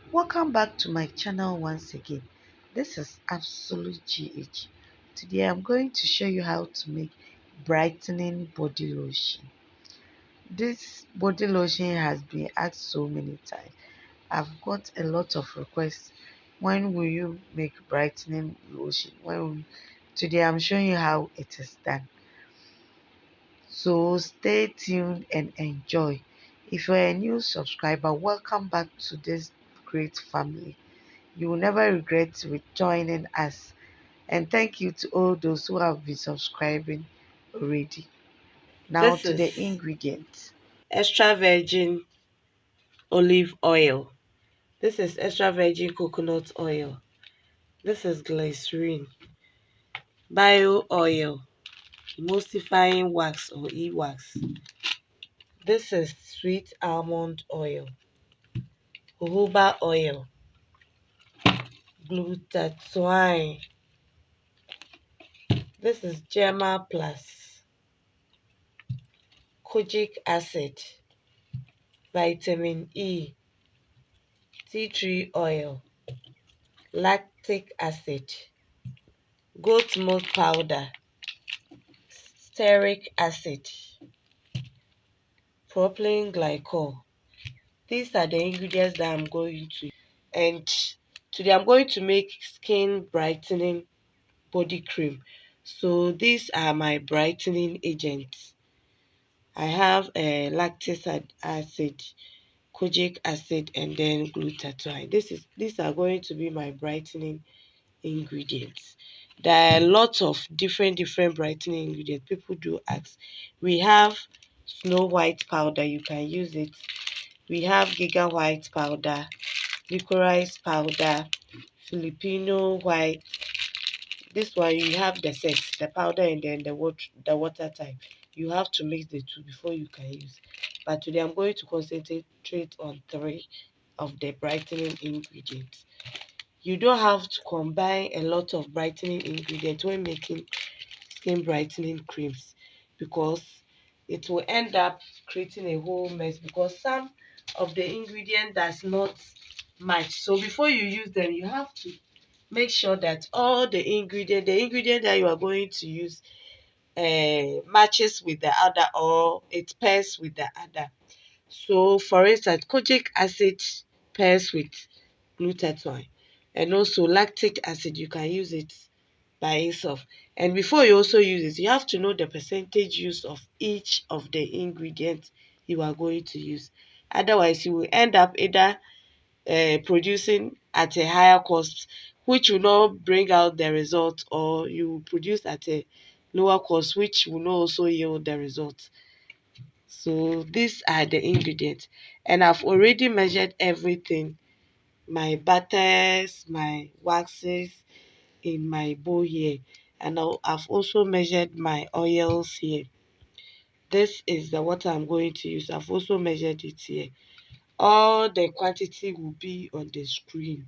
Welcome back to my channel once again. This is Absolute GH. Today I'm going to show you how to make brightening body lotion. This body lotion has been asked so many times. I've got a lot of requests. When will you make brightening lotion? Today I'm showing you how it is done. So stay tuned and enjoy. If you're a new subscriber, welcome back to this great family. You will never regret with joining us. And thank you to all those who have been subscribing already. Now This to the is ingredients. extra virgin olive oil. This is extra virgin coconut oil. This is glycerin, bio oil, emulsifying wax or e-wax. This is sweet almond oil, jojoba oil, glutathione. This is Germa Plus, kojic acid, vitamin E, tea tree oil, lactic acid, goat milk powder, stearic acid, propylene glycol. These are the ingredients that I'm going to use. And today I'm going to make skin brightening body cream. So these are my brightening agents. I have lactic acid, kojic acid, and then glutathione. These are going to be my brightening ingredients. There are lots of different brightening ingredients. People do ask. We have snow white powder. You can use it. We have giga white powder, licorice powder, Filipino white. This one you have the sets, the powder and then the water type. You have to mix the two before you can use. But today I'm going to concentrate on three of the brightening ingredients. You don't have to combine a lot of brightening ingredients when making skin brightening creams because it will end up creating a whole mess because some of the ingredient does not match. So before you use them, you have to make sure that all the ingredient that you are going to use matches with the other or it pairs with the other. So for instance, kojic acid pairs with glutathione and also lactic acid, you can use it by itself. And before you also use it, you have to know the percentage use of each of the ingredients you are going to use. Otherwise, you will end up either producing at a higher cost, which will not bring out the result, or you produce at a lower cost, which will not also yield the result. So these are the ingredients, and I've already measured everything: my butters, my waxes in my bowl here, and I've also measured my oils here. This is the water I'm going to use. I've also measured it here. All the quantity will be on the screen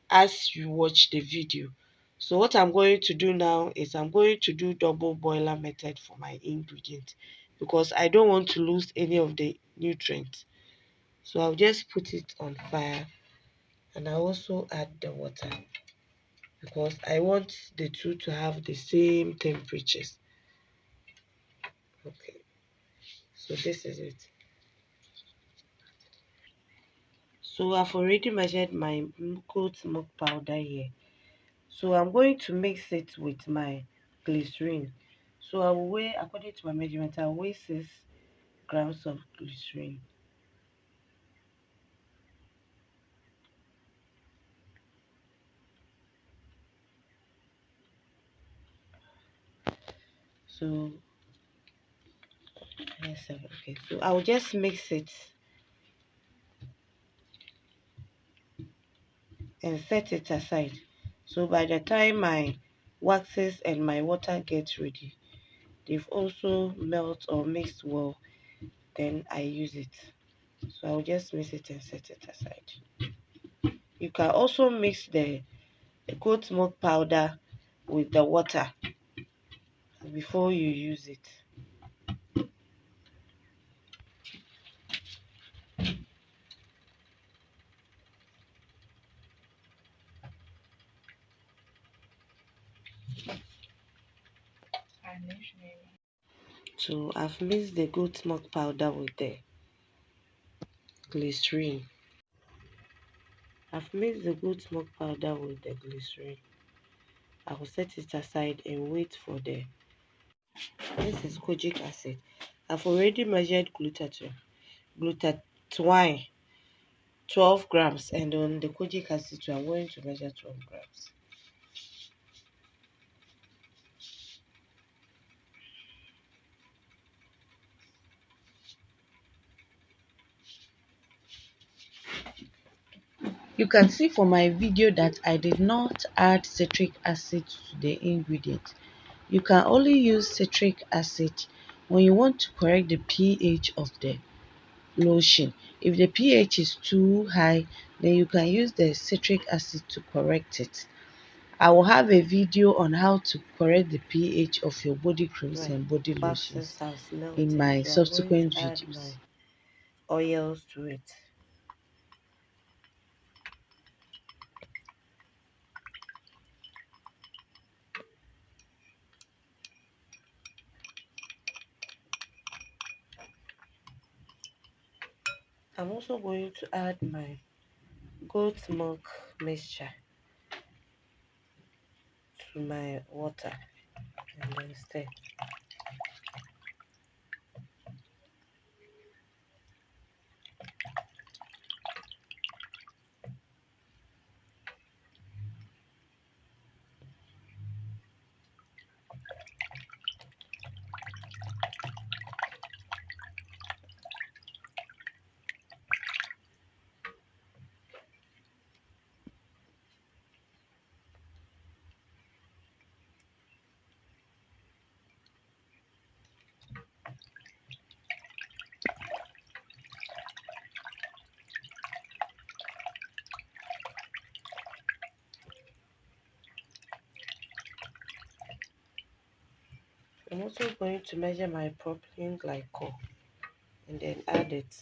as you watch the video. So what I'm going to do now is I'm going to do double boiler method for my ingredients because I don't want to lose any of the nutrients. So I'll just put it on fire and I also add the water because I want the two to have the same temperatures. Okay, so this is it. So I've already measured my goat milk powder here. So I'm going to mix it with my glycerin. So I will weigh, according to my measurement, I'll weigh 6 grams of glycerin. So yes, okay. So I'll just mix it and set it aside. So by the time my waxes and my water get ready, they've also melt or mixed well, then I use it. So I'll just mix it and set it aside. You can also mix the goat milk powder with the water before you use it. So I've mixed the goat milk powder with the glycerin. I've mixed the goat milk powder with the glycerin. I will set it aside and wait for the. This is kojic acid. I've already measured glutathione 12 grams, and on the kojic acid too, I'm going to measure 12 grams. You can see from my video that I did not add citric acid to the ingredient. You can only use citric acid when you want to correct the pH of the lotion. If the pH is too high, then you can use the citric acid to correct it. I will have a video on how to correct the pH of your body creams My and body waxes lotions has in melted, my so I'm going to subsequent add my videos. oils to it. I'm also going to add my goat milk mixture to my water and then stir. I'm also going to measure my propylene glycol and then add it.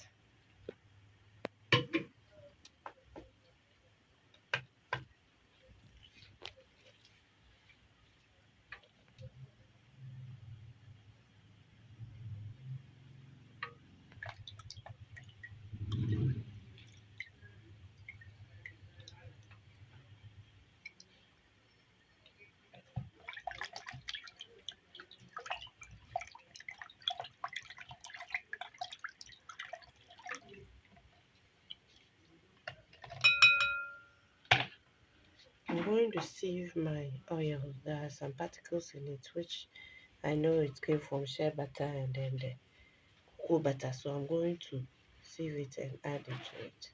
I'm going to sieve my oil. There are some particles in it which I know it came from shea butter and then the cocoa butter, so I'm going to sieve it and add it to it.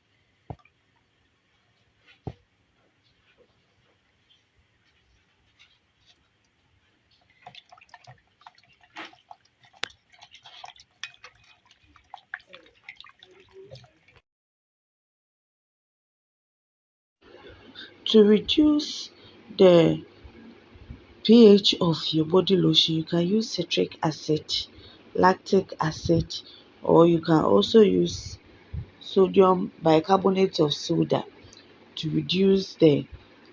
To reduce the pH of your body lotion, you can use citric acid, lactic acid, or you can also use sodium bicarbonate of soda to reduce the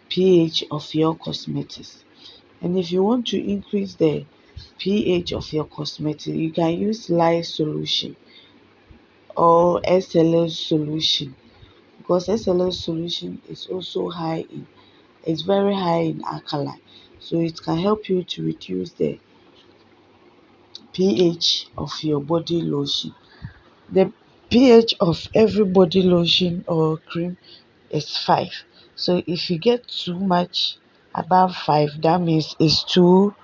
pH of your cosmetics. And if you want to increase the pH of your cosmetics, you can use lye solution or SLS solution, because SLS solution is also it's very high in alkaline, so it can help you to reduce the pH of your body lotion. The pH of every body lotion or cream is 5. So if you get too much above 5, that means it's too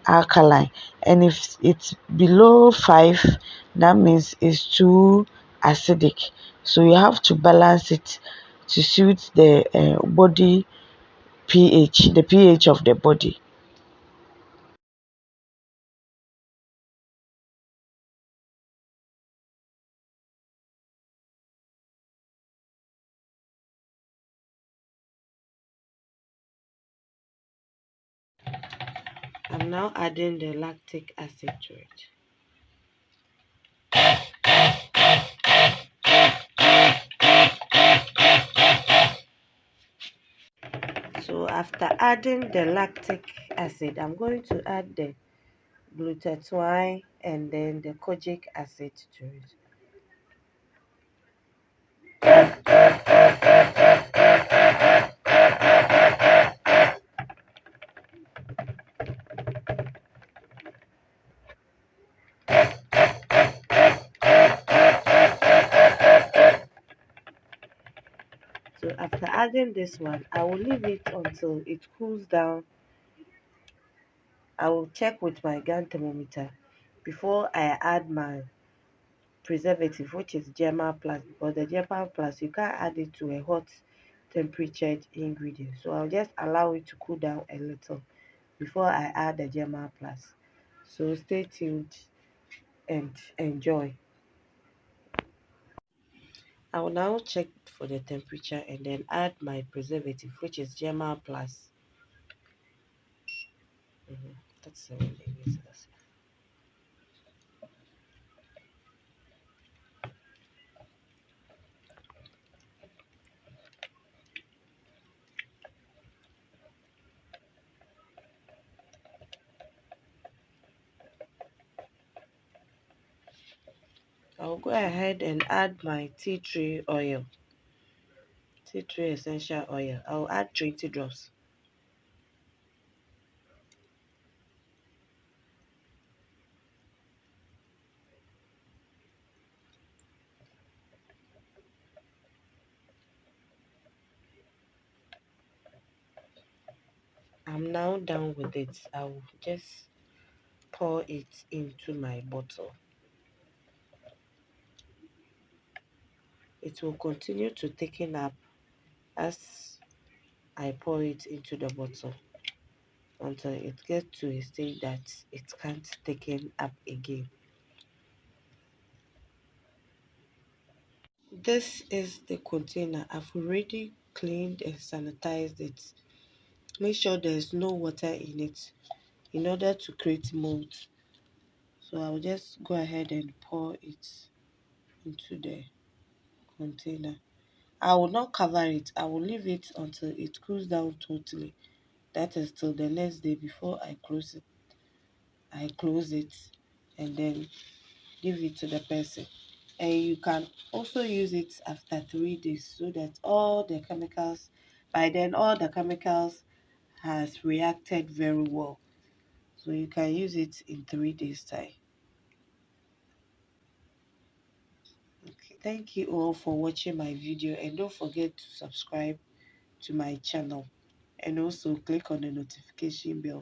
alkaline. And if it's below 5, that means it's too acidic. So you have to balance it to suit the body pH, the pH of the body. I'm now adding the lactic acid to it. So after adding the lactic acid, I'm going to add the glutathione and then the kojic acid to it. So after adding this one, I will leave it until it cools down. I will check with my gun thermometer before I add my preservative, which is German Plus. But the German Plus, you can't add it to a hot temperatured ingredient. So I'll just allow it to cool down a little before I add the German Plus. So stay tuned and enjoy. I will now check for the temperature and then add my preservative, which is German Plus. That's the one they use this. I'll go ahead and add my tea tree oil, tea tree essential oil. I'll add 20 drops. I'm now done with it. I'll just pour it into my bottle. It will continue to thicken up as I pour it into the bottle until it gets to a stage that it can't thicken up again. This is the container. I've already cleaned and sanitized it. Make sure there's no water in it in order to create mold. So I'll just go ahead and pour it into the container. I will not cover it. I will leave it until it cools down totally. That is till the next day before I close it. I close it and then give it to the person. And you can also use it after 3 days so that all the chemicals, by then all the chemicals has reacted very well. So you can use it in 3 days time. Okay, thank you all for watching my video, and don't forget to subscribe to my channel and also click on the notification bell